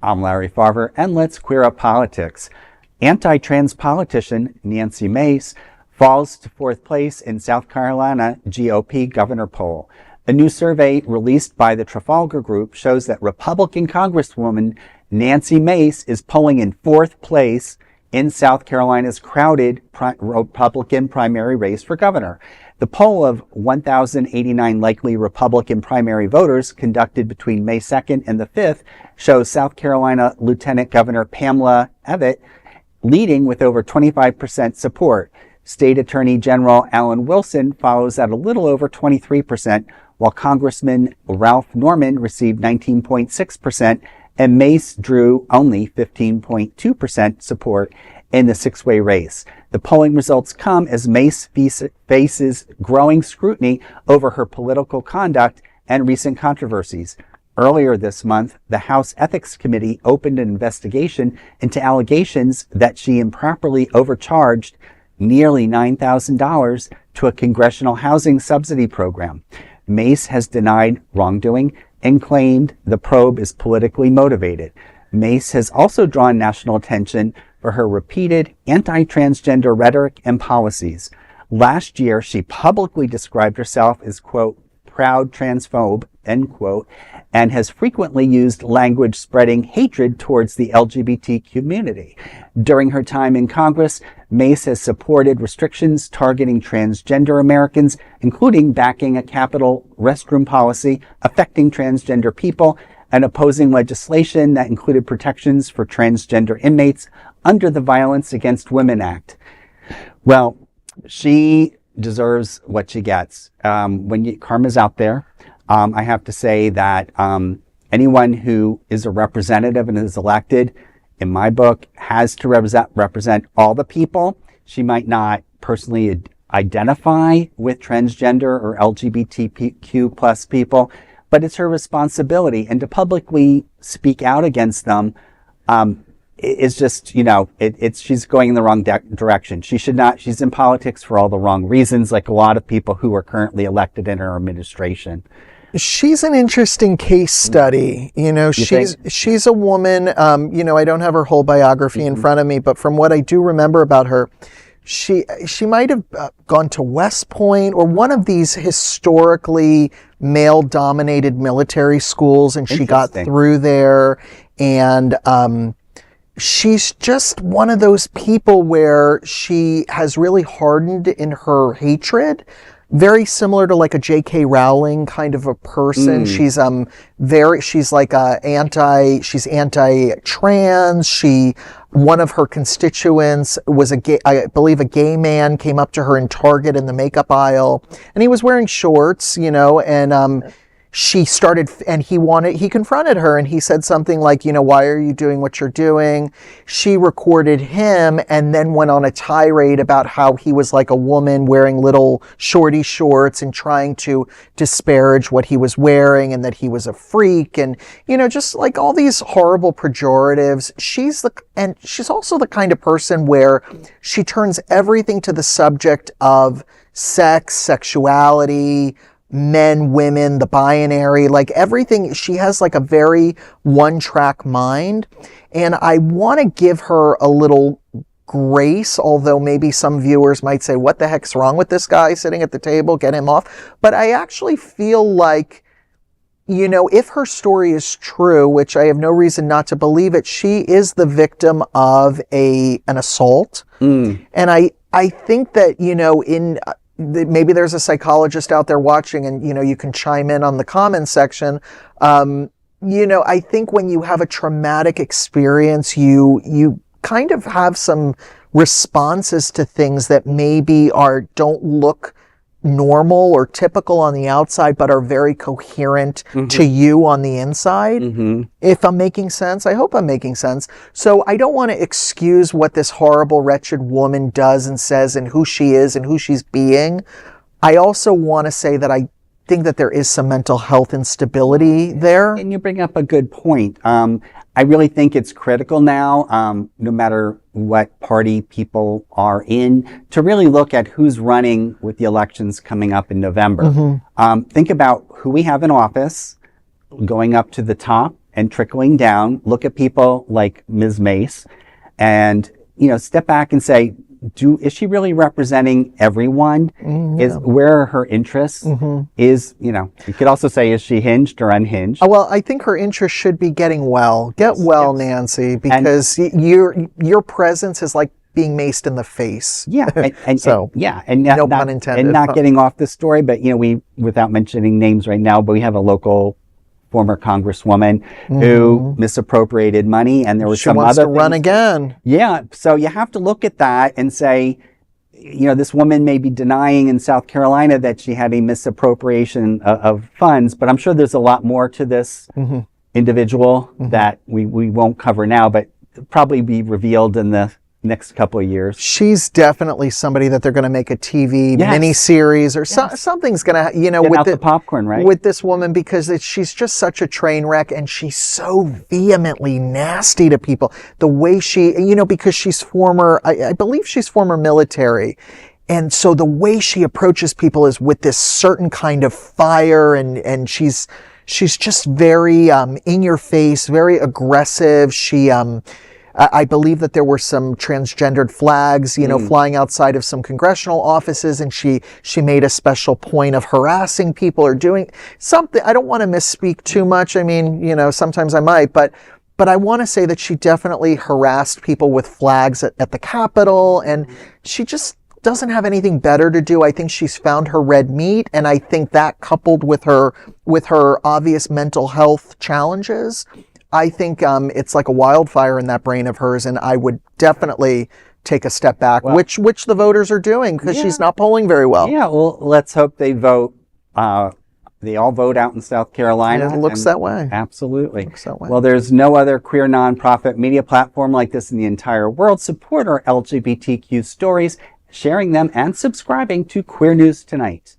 I'm Larry Farver, and let's queer up politics. Anti-trans politician Nancy Mace falls to fourth place in South Carolina GOP governor poll. A new survey released by the Trafalgar Group shows that Republican Congresswoman Nancy Mace is polling in fourth place in South Carolina's crowded Republican primary race for governor. The poll of 1,089 likely Republican primary voters conducted between May 2nd and the 5th shows South Carolina Lieutenant Governor Pamela Evette leading with over 25% support. State Attorney General Alan Wilson follows at a little over 23%, while Congressman Ralph Norman received 19.6%, and Mace drew only 15.2% support in the six-way race. The polling results come as Mace faces growing scrutiny over her political conduct and recent controversies. Earlier this month, the House Ethics Committee opened an investigation into allegations that she improperly overcharged nearly $9,000 to a congressional housing subsidy program. Mace has denied wrongdoing and claimed the probe is politically motivated. Mace has also drawn national attention for her repeated anti-transgender rhetoric and policies. Last year, she publicly described herself as, quote, proud transphobe, end quote, and has frequently used language spreading hatred towards the LGBT community. During her time in Congress, Mace has supported restrictions targeting transgender Americans, including backing a capital restroom policy affecting transgender people and opposing legislation that included protections for transgender inmates under the Violence Against Women Act. Well, she deserves what she gets. Karma's out there. I have to say that anyone who is a representative and is elected, in my book, has to represent all the people. She might not personally identify with transgender or LGBTQ plus people, but it's her responsibility, and to publicly speak out against them is just, she's going in the wrong direction. She should not. She's in politics for all the wrong reasons, like a lot of people who are currently elected in her administration. She's an interesting case study. She's a woman, I don't have her whole biography in front of me, but from what I do remember about her, she might have gone to West Point or one of these historically male-dominated military schools, and she got through there. And she's just one of those people where she has really hardened in her hatred. Very similar to like a J.K. Rowling kind of a person. She's anti-trans. One of her constituents was I believe a gay man came up to her in Target in the makeup aisle, and he was wearing shorts, and she started, and he confronted her, and he said something like, why are you doing what you're doing? She recorded him and then went on a tirade about how he was like a woman wearing little shorty shorts and trying to disparage what he was wearing and that he was a freak, and, just like all these horrible pejoratives. She's also the kind of person where she turns everything to the subject of sex, sexuality, men, women, the binary, like everything. She has like a very one-track mind, and I want to give her a little grace, although maybe some viewers might say, what the heck's wrong with this guy sitting at the table? Get him off. But I actually feel like, if her story is true, which I have no reason not to believe it, she is the victim of an assault. And I think that, maybe there's a psychologist out there watching, and, you can chime in on the comments section. I think when you have a traumatic experience, you kind of have some responses to things that maybe don't look normal or typical on the outside, but are very coherent to you on the inside. If I'm making sense, I hope I'm making sense. So I don't want to excuse what this horrible, wretched woman does and says and who she is and who she's being. I also want to say that I think that there is some mental health instability there. And you bring up a good point. I really think it's critical now, no matter what party people are in, to really look at who's running with the elections coming up in November. Think about who we have in office, going up to the top, and trickling down, look at people like Ms. Mace and, step back and say, is she really representing everyone? Where are her interests? You could also say, is she hinged or unhinged? Well, I think her interest should be getting well. Get well, Nancy, because your presence is like being maced in the face. Yeah, no pun intended. And not getting off the story, but we, without mentioning names right now, but we have a local former congresswoman who misappropriated money, and there was some other things. She wants to run again. Yeah, so you have to look at that and say, this woman may be denying in South Carolina that she had a misappropriation of funds, but I'm sure there's a lot more to this individual that we won't cover now, but probably be revealed in the next couple of years. She's definitely somebody that they're going to make a TV mini-series or something's going to, with the popcorn, right? With this woman, because she's just such a train wreck, and she's so vehemently nasty to people. The way she, because she's former, I believe she's former military. And so the way she approaches people is with this certain kind of fire, and she's just very in your face, very aggressive. I believe that there were some transgendered flags, flying outside of some congressional offices, and she made a special point of harassing people or doing something. I don't want to misspeak too much. I mean, sometimes I might, but I want to say that she definitely harassed people with flags at the Capitol, and she just doesn't have anything better to do. I think she's found her red meat, and I think that, coupled with her obvious mental health challenges, I think it's like a wildfire in that brain of hers, and I would definitely take a step back, which the voters are doing, because she's not polling very well. Yeah, well, let's hope they vote. They all vote out in South Carolina. It looks that way. Absolutely. Looks that way. Well, there's no other queer nonprofit media platform like this in the entire world. Support our LGBTQ stories, sharing them and subscribing to Queer News Tonight.